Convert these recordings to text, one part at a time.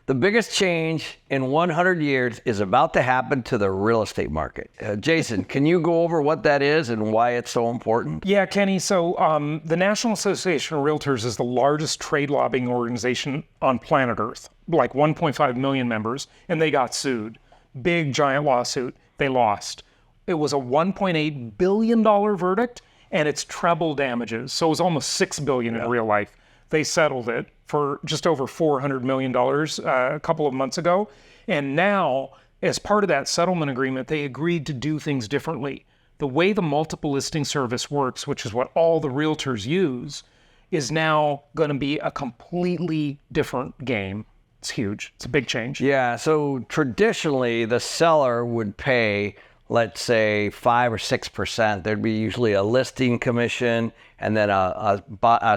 The biggest change in 100 years is about to happen to the real estate market. Jason, can you go over what that is and why it's so important? Yeah, Kenny. So the National Association of Realtors is the largest trade lobbying organization on planet Earth, like 1.5 million members, and they got sued. Big, giant lawsuit. They lost. It was a $1.8 billion verdict, and it's treble damages. So it was almost $6 billion in real life. They settled it for just over $400 million a couple of months ago. And now, as part of that settlement agreement, they agreed to do things differently. The way the multiple listing service works, which is what all the realtors use, is now going to be a completely different game. It's huge. It's a big change. Yeah, so traditionally the seller would pay, let's say 5 or 6%. There'd be usually a listing commission and then a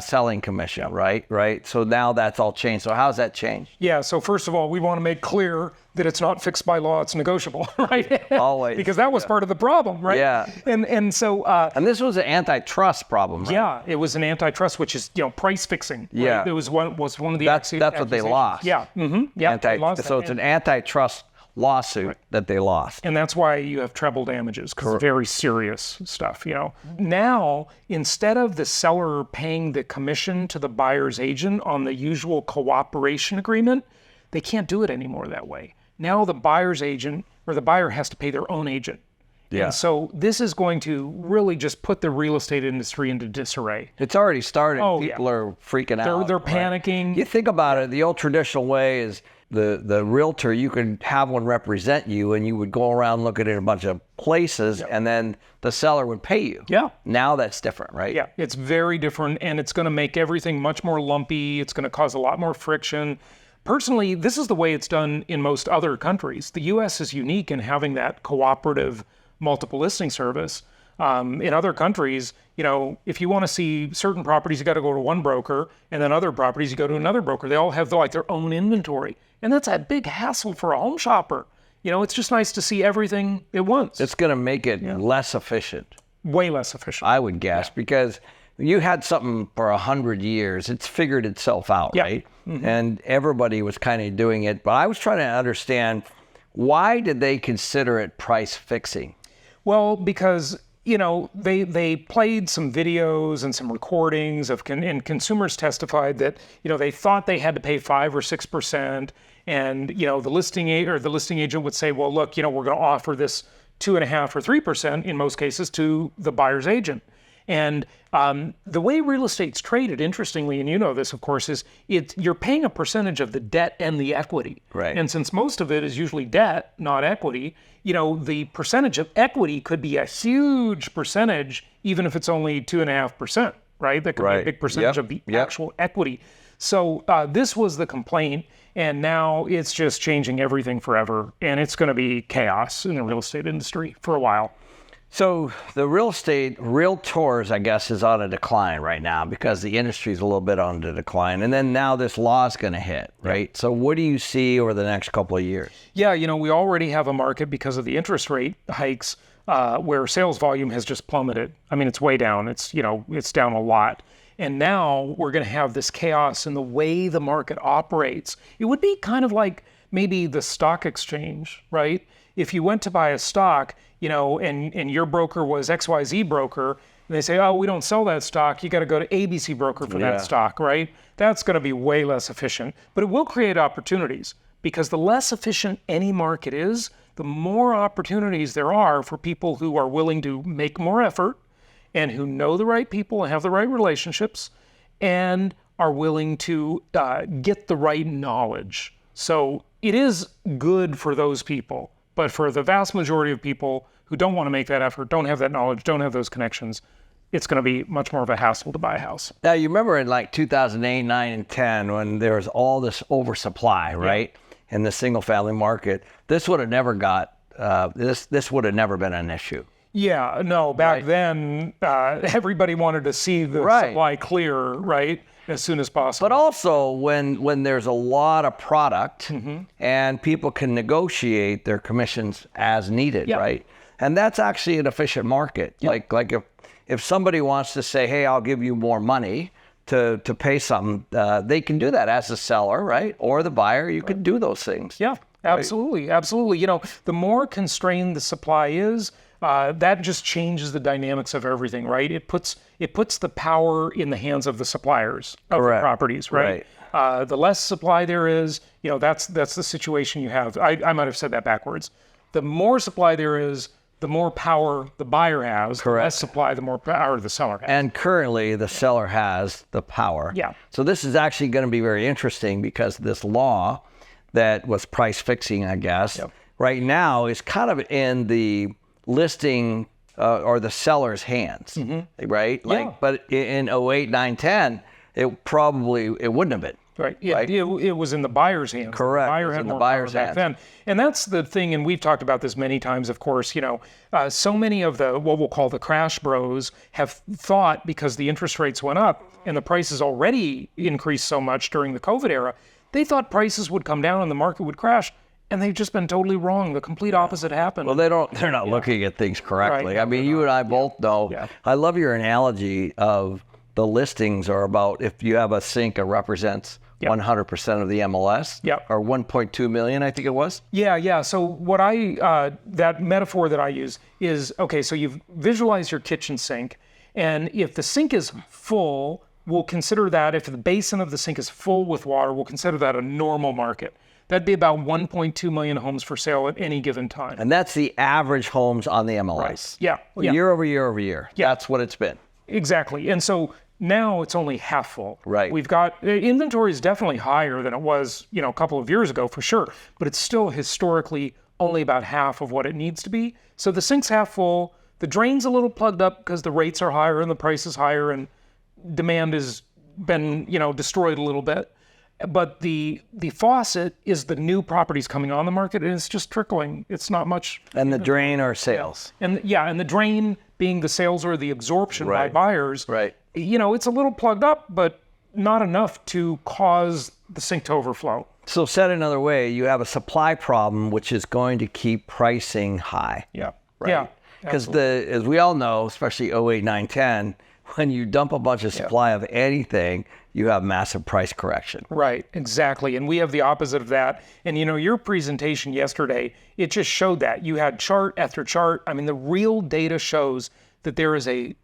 selling commission, right? So now that's all changed. So how's that changed? Yeah, so first of all, we want to make clear that it's not fixed by law, it's negotiable, right? Always. Because that was part of the problem, right? Yeah. And so... and this was an antitrust problem, right? Yeah, it was an antitrust, which is, price fixing. Right? Yeah. It was one of the... That's what they lost. Yeah. Mm-hmm. Yeah. They lost so it's an antitrust lawsuit that they lost. And that's why you have treble damages, because it's very serious stuff, Now, instead of the seller paying the commission to the buyer's agent on the usual cooperation agreement, they can't do it anymore that way. Now the buyer's agent or the buyer has to pay their own agent. Yeah. And so this is going to really just put the real estate industry into disarray. It's already started. People are freaking out. They're panicking. You think about it, the old traditional way is the realtor, you could have one represent you and you would go around looking at a bunch of places and then the seller would pay you. Yeah. Now that's different, right? Yeah, it's very different, and it's going to make everything much more lumpy. It's going to cause a lot more friction. Personally, this is the way it's done in most other countries. The U.S. is unique in having that cooperative multiple listing service. In other countries, if you want to see certain properties, you got to go to one broker, and then other properties, you go to another broker. They all have their own inventory. And that's a big hassle for a home shopper. It's just nice to see everything at once. It's going to make it less efficient. Way less efficient. I would guess, because you had something for 100 years. It's figured itself out, right? Mm-hmm. And everybody was kind of doing it. But I was trying to understand, why did they consider it price fixing? Well, because they played some videos and some recordings and consumers testified that they thought they had to pay 5 or 6%, and the listing agent would say, well, look, we're going to offer this 2.5% or 3% in most cases to the buyer's agent. And the way real estate's traded, interestingly, and this, of course, is you're paying a percentage of the debt and the equity. Right. And since most of it is usually debt, not equity, the percentage of equity could be a huge percentage, even if it's only 2.5%, right? That could be a big percentage of the actual equity. So this was the complaint, and now it's just changing everything forever, and it's going to be chaos in the real estate industry for a while. So the realtors, I guess, is on a decline right now because the industry is a little bit on the decline. And then now this law is going to hit, right? Yeah. So what do you see over the next couple of years? Yeah, we already have a market because of the interest rate hikes where sales volume has just plummeted. I mean, it's way down. It's down a lot. And now we're going to have this chaos in the way the market operates. It would be kind of like maybe the stock exchange, right? If you went to buy a stock, and your broker was XYZ broker, and they say, oh, we don't sell that stock, you got to go to ABC broker for that stock, right? That's going to be way less efficient. But it will create opportunities, because the less efficient any market is, the more opportunities there are for people who are willing to make more effort and who know the right people and have the right relationships and are willing to get the right knowledge. So it is good for those people. But for the vast majority of people who don't want to make that effort, don't have that knowledge, don't have those connections, it's going to be much more of a hassle to buy a house. Now, you remember in like 2008, 9, and 10, when there was all this oversupply, right, in the single-family market, this would have never this would have never been an issue. Yeah, no, back then, everybody wanted to see the supply clear, right, as soon as possible. But also, when there's a lot of product and people can negotiate their commissions as needed, right? And that's actually an efficient market. Like if somebody wants to say, hey, I'll give you more money to pay something, they can do that as a seller, right? Or the buyer, you could do those things. Yeah, absolutely. Absolutely. You know, the more constrained the supply is, that just changes the dynamics of everything, right? It puts the power in the hands of the suppliers of the properties, right? The less supply there is, you know, that's the situation you have. I might have said that backwards. The more supply there is, the more power the buyer has. Correct. The less supply, the more power the seller has. And currently, the seller has the power. Yeah. So this is actually going to be very interesting because this law that was price fixing, I guess, right now is kind of in the listing or the seller's hands, right? Like, but in 08, 9, 10, it wouldn't have been. Right. Yeah. Right? It was in the buyer's hands. Correct. The buyer had more power back then. And that's the thing, and we've talked about this many times, of course, you know, so many of the, what we'll call the crash bros have thought because the interest rates went up and the prices already increased so much during the COVID era, they thought prices would come down and the market would crash. And they've just been totally wrong. The complete opposite happened. Well, they're not looking at things correctly. Right. I mean, you and I both know. Yeah. I love your analogy of the listings are about if you have a sink, it represents 100% of the MLS, or 1.2 million, I think it was. Yeah. So what that metaphor that I use is, okay, so you've visualized your kitchen sink, and if the sink is full, we'll consider that, if the basin of the sink is full with water, we'll consider that a normal market. That'd be about 1.2 million homes for sale at any given time. And that's the average homes on the MLS. Right. Yeah. Year over year over year. Yeah. That's what it's been. Exactly. And so now it's only half full. Right. We've got, inventory is definitely higher than it was, you know, a couple of years ago for sure, but it's still historically only about half of what it needs to be. So the sink's half full, the drain's a little plugged up because the rates are higher and the price is higher and demand has been, you know, destroyed a little bit. But the faucet is the new properties coming on the market, and it's just trickling. It's not much. And the drain are sales. And the drain being the sales or the absorption by buyers. Right. You know, it's a little plugged up, but not enough to cause the sink to overflow. So said another way, you have a supply problem, which is going to keep pricing high. Yeah. Right? Yeah. Because as we all know, especially 08, 9, 10, when you dump a bunch of supply of anything, you have massive price correction. Right, exactly. And we have the opposite of that. And you know, your presentation yesterday, it just showed that. You had chart after chart. I mean, the real data shows that there is a,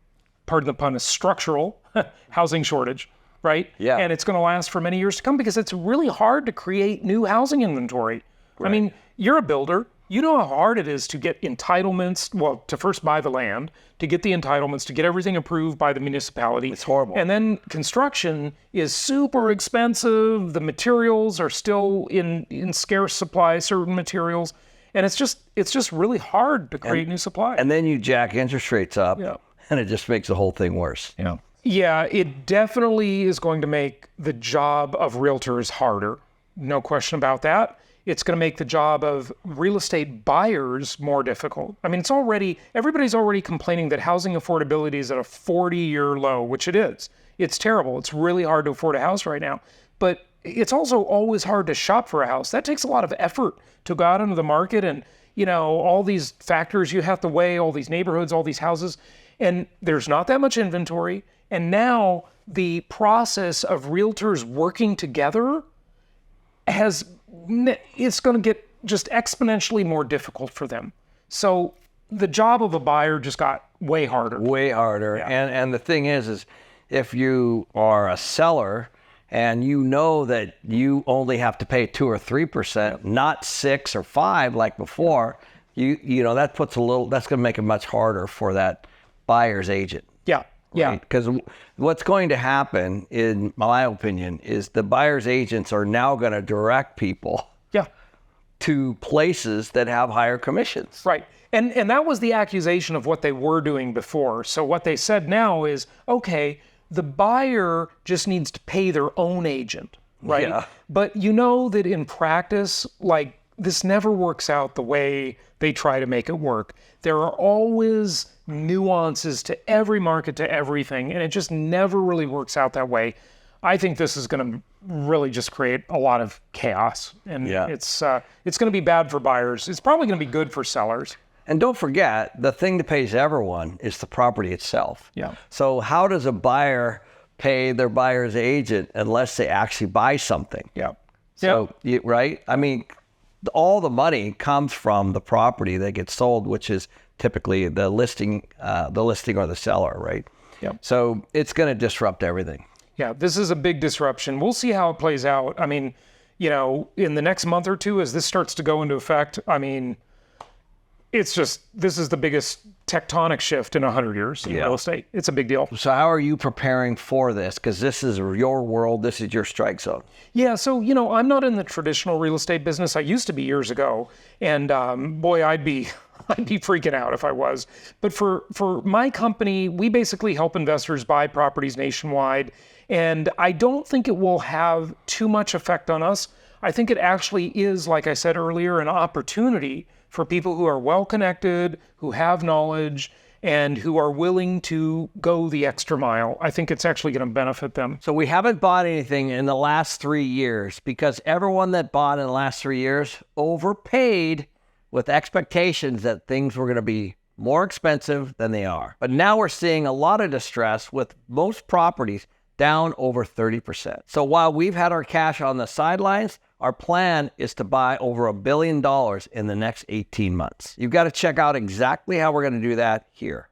pardon the pun, a structural housing shortage, right? Yeah. And it's going to last for many years to come because it's really hard to create new housing inventory. Right. I mean, you're a builder. You know how hard it is to get entitlements, well, to first buy the land, to get the entitlements, to get everything approved by the municipality. It's horrible. And then construction is super expensive. The materials are still in scarce supply, certain materials. And it's just really hard to create new supply. And then you jack interest rates up, and it just makes the whole thing worse. Yeah. Yeah, it definitely is going to make the job of realtors harder. No question about that. It's going to make the job of real estate buyers more difficult. I mean, everybody's already complaining that housing affordability is at a 40-year low, which it is. It's terrible. It's really hard to afford a house right now. But it's also always hard to shop for a house. That takes a lot of effort to go out into the market and, you know, all these factors you have to weigh, all these neighborhoods, all these houses. And there's not that much inventory. And now the process of realtors working together it's going to get just exponentially more difficult for them. So the job of a buyer just got way harder. Way harder. Yeah. And the thing is if you are a seller and you know that you only have to pay 2 or 3%, not 6 or 5 like before, you know, that's going to make it much harder for that buyer's agent. Yeah. Yeah. Because what's going to happen, in my opinion, is the buyer's agents are now going to direct people to places that have higher commissions. Right. And that was the accusation of what they were doing before. So what they said now is, okay, the buyer just needs to pay their own agent, right? Yeah. But you know that in practice, like, this never works out the way they try to make it work. There are always nuances to every market, to everything, and it just never really works out that way. I think this is going to really just create a lot of chaos, and it's going to be bad for buyers. It's probably going to be good for sellers. And don't forget, the thing that pays everyone is the property itself. Yeah. So how does a buyer pay their buyer's agent unless they actually buy something. Yeah. So, right? I mean, all the money comes from the property that gets sold, which is typically the listing or the seller, right? Yeah. So it's going to disrupt everything. Yeah, this is a big disruption. We'll see how it plays out. I mean, you know, in the next month or two, as this starts to go into effect, I mean, it's just, this is the biggest tectonic shift in 100 years in real estate. It's a big deal. So how are you preparing for this? Because this is your world. This is your strike zone. Yeah, so, you know, I'm not in the traditional real estate business. I used to be years ago. And boy, I'd be freaking out if I was. But for my company, we basically help investors buy properties nationwide. And I don't think it will have too much effect on us. I think it actually is, like I said earlier, an opportunity for people who are well connected, who have knowledge, and who are willing to go the extra mile. I think it's actually going to benefit them. So we haven't bought anything in the last 3 years because everyone that bought in the last 3 years overpaid with expectations that things were going to be more expensive than they are. But now we're seeing a lot of distress with most properties down over 30%. So while we've had our cash on the sidelines, our plan is to buy over $1 billion in the next 18 months. You've got to check out exactly how we're going to do that here.